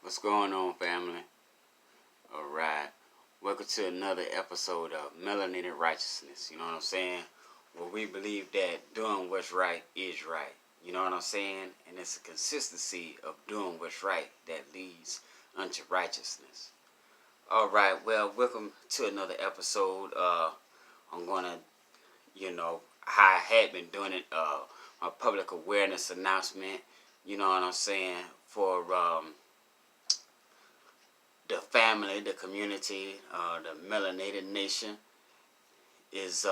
What's going on, family? Alright. Welcome to another episode of Melanated Righteousness. You know what I'm saying? Where we believe that doing what's right is right. You know what I'm saying? And it's a consistency of doing what's right that leads unto righteousness. Alright, well, welcome to another episode. I'm gonna, how I had been doing it, my public awareness announcement, you know what I'm saying, for the family, the community, the melanated nation is,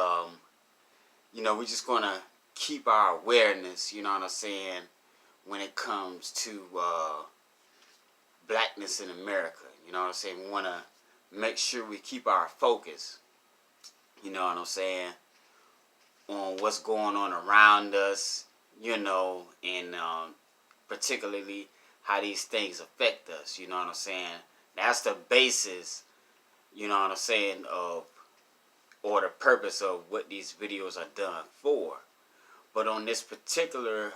we're just going to keep our awareness, you know what I'm saying, when it comes to blackness in America. You know what I'm saying? We want to make sure we keep our focus, you know what I'm saying, on what's going on around us, and particularly how these things affect us, you know what I'm saying? That's the basis, you know what I'm saying, or the purpose of what these videos are done for. But on this particular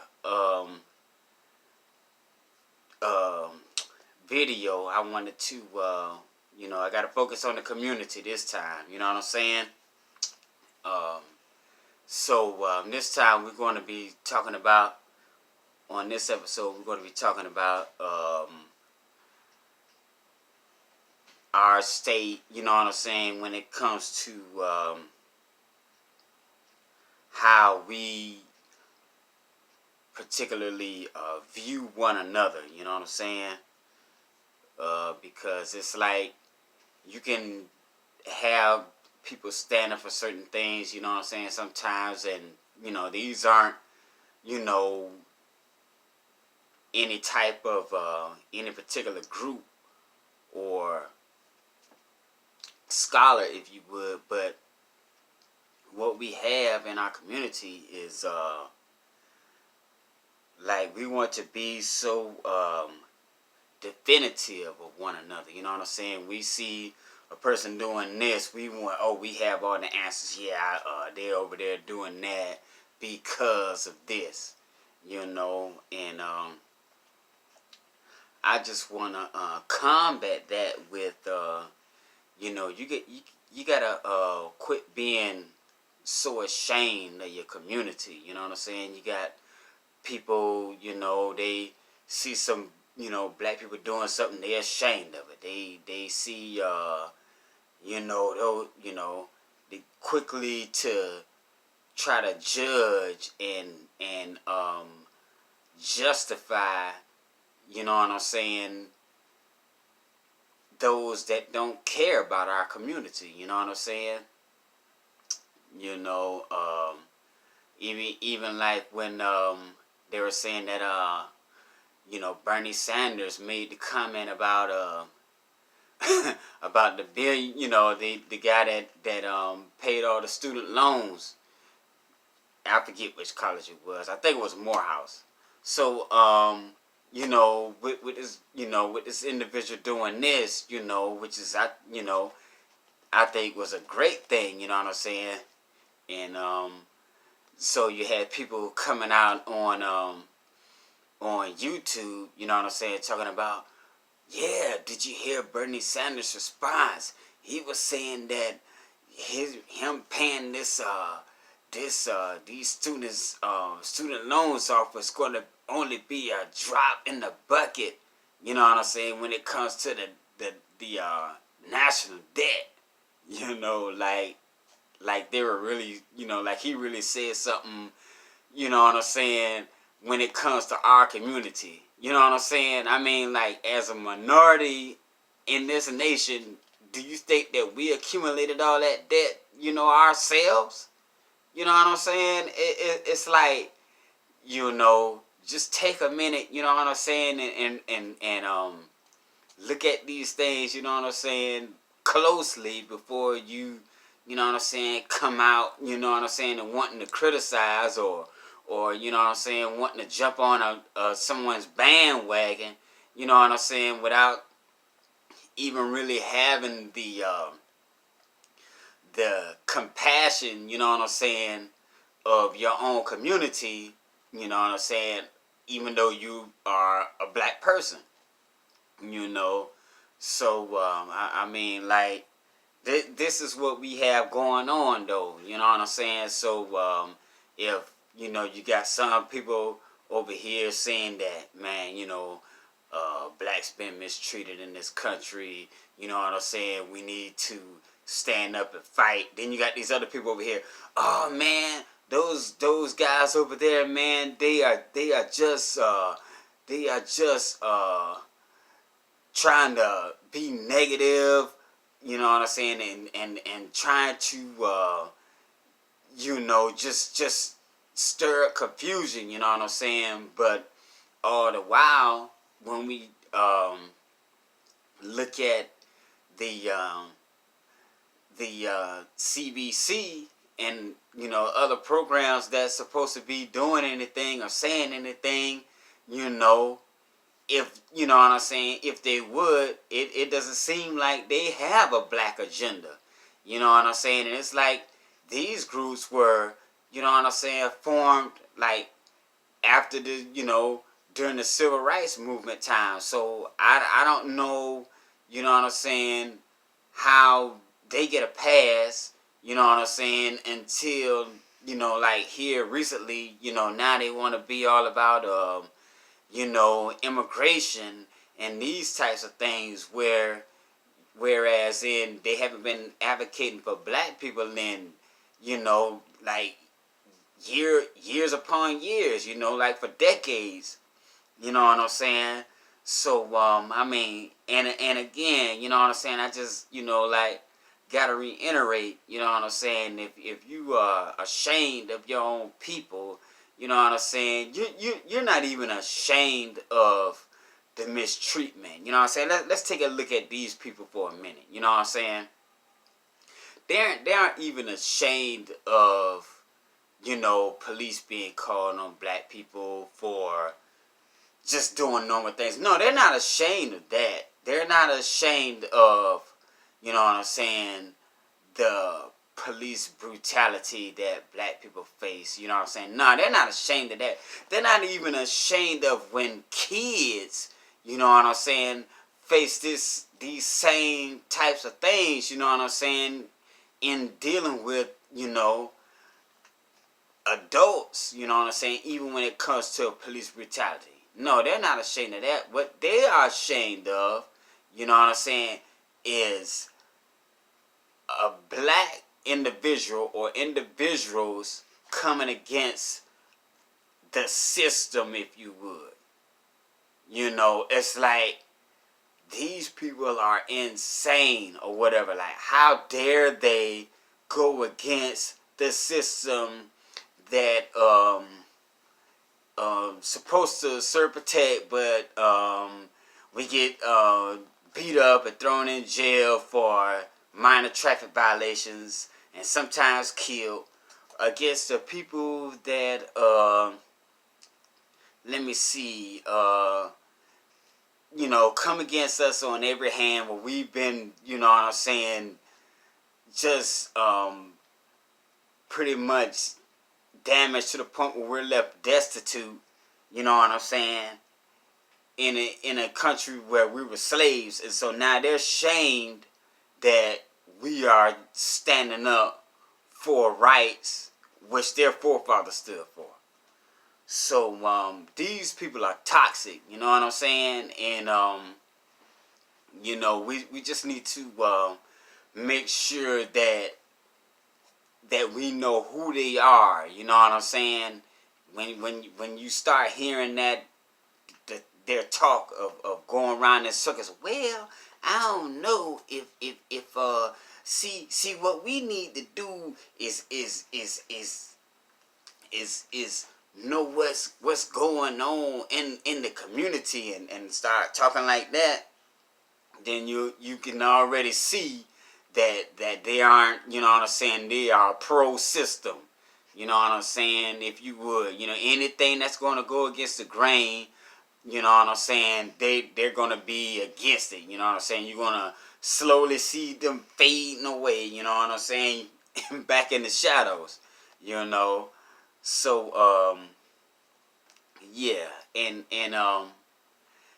video, I wanted to, I got to focus on the community this time, you know what I'm saying? This time we're going to be talking about, on this episode, we're going to be talking about our state, you know what I'm saying, when it comes to how we particularly view one another, you know what I'm saying? Because it's like you can have people standing for certain things, you know what I'm saying, sometimes, and, these aren't, any type of, any particular group or scholar, if you would, but what we have in our community is like we want to be so definitive of one another, you know what I'm saying? We see a person doing this, we have all the answers. Yeah, they're over there doing that because of this, and I just want to combat that with you gotta quit being so ashamed of your community. You know what I'm saying? You got people, they see some, black people doing something, they're ashamed of it. They see, they quickly to try to judge and justify, you know what I'm saying, those that don't care about our community, you know what I'm saying? Even like when they were saying that Bernie Sanders made the comment about about the bill, the guy that paid all the student loans. I forget which college it was. I think it was Morehouse. So with this, with this individual doing this, which is I think was a great thing, you know what I'm saying? And so you had people coming out on YouTube, you know what I'm saying, talking about, yeah, did you hear Bernie Sanders' response? He was saying that him paying these students student loans off was going to only be a drop in the bucket, you know what I'm saying, when it comes to the national debt, like they were really, like he really said something, you know what I'm saying, when it comes to our community, you know what I'm saying? I mean, like, as a minority in this nation, do you think that we accumulated all that debt, ourselves? You know what I'm saying? It's like, just take a minute, you know what I'm saying, and look at these things, you know what I'm saying, closely before you know what I'm saying, come out, you know what I'm saying, and wanting to criticize or you know what I'm saying, wanting to jump on someone's bandwagon, you know what I'm saying, without even really having the compassion, you know what I'm saying, of your own community, you know what I'm saying, even though you are a black person. you know. So I mean, like, this is what we have going on, though. You know what I'm saying? So if you got some people over here saying that, man, blacks been mistreated in this country. You know what I'm saying? We need to stand up and fight. Then you got these other people over here. Oh man, those guys over there, man, they are just trying to be negative, you know what I'm saying, and trying to just stir up confusion, you know what I'm saying. But all the while, when we look at the CBC and other programs that's supposed to be doing anything or saying anything, you know if you know what I'm saying, if they would, it doesn't seem like they have a black agenda. You know what I'm saying? And it's like these groups were, you know what I'm saying, formed like after during the civil rights movement time. So I don't know, you know what I'm saying, how they get a pass, you know what I'm saying, until, like here recently, now they want to be all about immigration and these types of things, whereas in they haven't been advocating for black people in, like years upon years, like for decades, you know what I'm saying? So I mean, and again, you know what I'm saying, I just, like, gotta reiterate, you know what I'm saying, if you are ashamed of your own people, you know what I'm saying, you're not even ashamed of the mistreatment. You know what I'm saying? Let's take a look at these people for a minute. You know what I'm saying? They aren't even ashamed of, police being called on black people for just doing normal things. No, they're not ashamed of that. They're not ashamed of, you know what I'm saying, the police brutality that black people face. You know what I'm saying? No, they're not ashamed of that. They're not even ashamed of when kids, you know what I'm saying, face these same types of things, you know what I'm saying, in dealing with, adults, you know what I'm saying, even when it comes to police brutality. No, they're not ashamed of that. What they are ashamed of, you know what I'm saying, is a black individual or individuals coming against the system, if you would. It's like these people are insane or whatever. Like, how dare they go against the system that supposed to serve protect, but we get beat up and thrown in jail for minor traffic violations and sometimes killed, against the people that let me see, come against us on every hand, where we've been, you know what I'm saying, just pretty much damaged to the point where we're left destitute, you know what I'm saying, in a country where we were slaves. And so now they're shamed that we are standing up for rights which their forefathers stood for. So these people are toxic, you know what I'm saying? And we just need to make sure that we know who they are, you know what I'm saying? When you start hearing their talk of going around in circles, well, I don't know if see what we need to do is know what's going on in the community, and start talking like that, then you can already see that they aren't, you know what I'm saying, they are pro system. You know what I'm saying? If you would, anything that's going to go against the grain, you know what I'm saying, they're going to be against it. You know what I'm saying? You're going to slowly see them fading away, you know what I'm saying, back in the shadows, So, yeah. And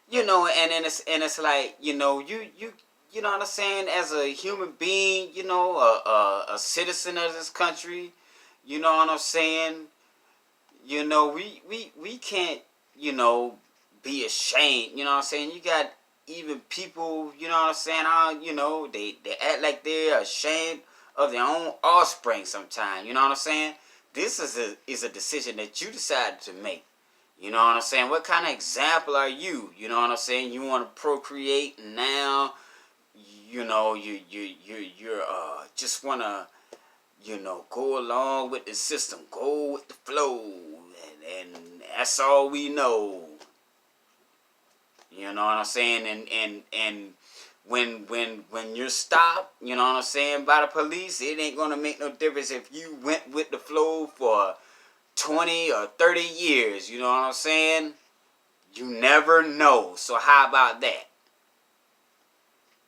you know, and it's like, you know what I'm saying, as a human being, a citizen of this country, you know what I'm saying, we can't, be ashamed, you know what I'm saying. You got even people, you know what I'm saying, they act like they're ashamed of their own offspring sometimes, you know what I'm saying. This is a decision that you decided to make. You know what I'm saying? What kind of example are you? You know what I'm saying? You want to procreate now. You're just want to, go along with the system, go with the flow, and that's all we know. You know what I'm saying? And when you're stopped, you know what I'm saying, by the police, it ain't gonna make no difference if you went with the flow for 20 or 30 years. You know what I'm saying? You never know. So how about that?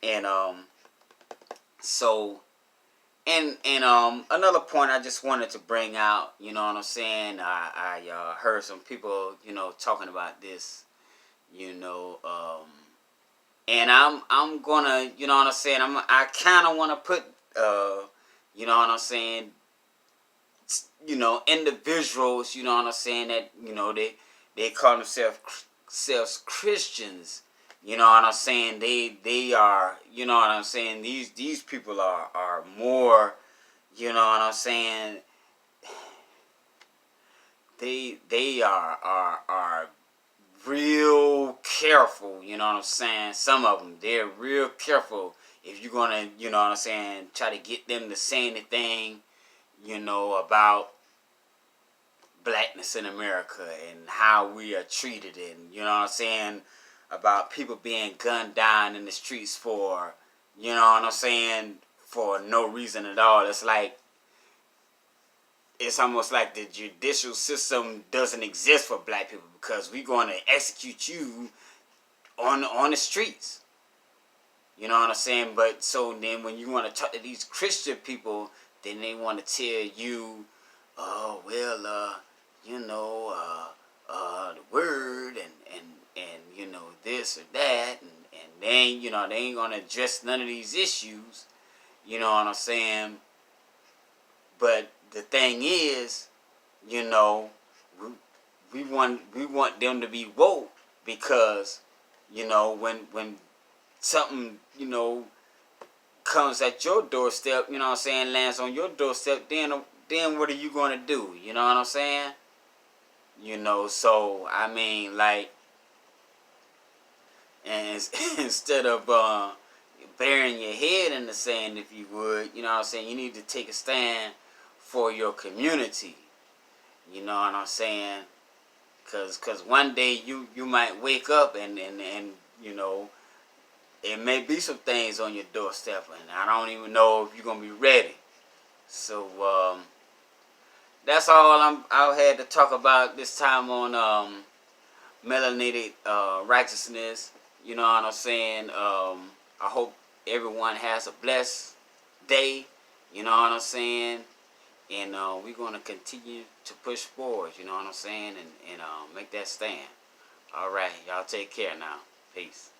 And so another point I just wanted to bring out, you know what I'm saying? I heard some people, talking about this, and I'm gonna, you know what I'm saying, I kind of want to put, you know what I'm saying, individuals, you know what I'm saying, that, they call themselves Christians. You know what I'm saying? They are, you know what I'm saying, these people are more, you know what I'm saying, they are real careful, you know what I'm saying? Some of them, they're real careful if you're gonna, you know what I'm saying, try to get them to say anything, about blackness in America and how we are treated, and, you know what I'm saying, about people being gunned down in the streets for, you know what I'm saying, for no reason at all. It's almost like the judicial system doesn't exist for black people, because we're going to execute you on the streets. You know what I'm saying? But so then when you want to talk to these Christian people, then they want to tell you, oh, well, the word and this or that, and then, they ain't going to address none of these issues. You know what I'm saying? But the thing is, we want them to be woke, because, when something, comes at your doorstep, you know what I'm saying, lands on your doorstep, then what are you going to do? You know what I'm saying? So, I mean, like, and instead of burying your head in the sand, if you would, you know what I'm saying, you need to take a stand for your community. You know what I'm saying? Cause one day you might wake up and it may be some things on your doorstep, and I don't even know if you're gonna be ready. So that's all I had to talk about this time on Melanated Righteousness. You know what I'm saying? I hope everyone has a blessed day. You know what I'm saying? And we're going to continue to push forward, you know what I'm saying? And make that stand. All right, y'all take care now. Peace.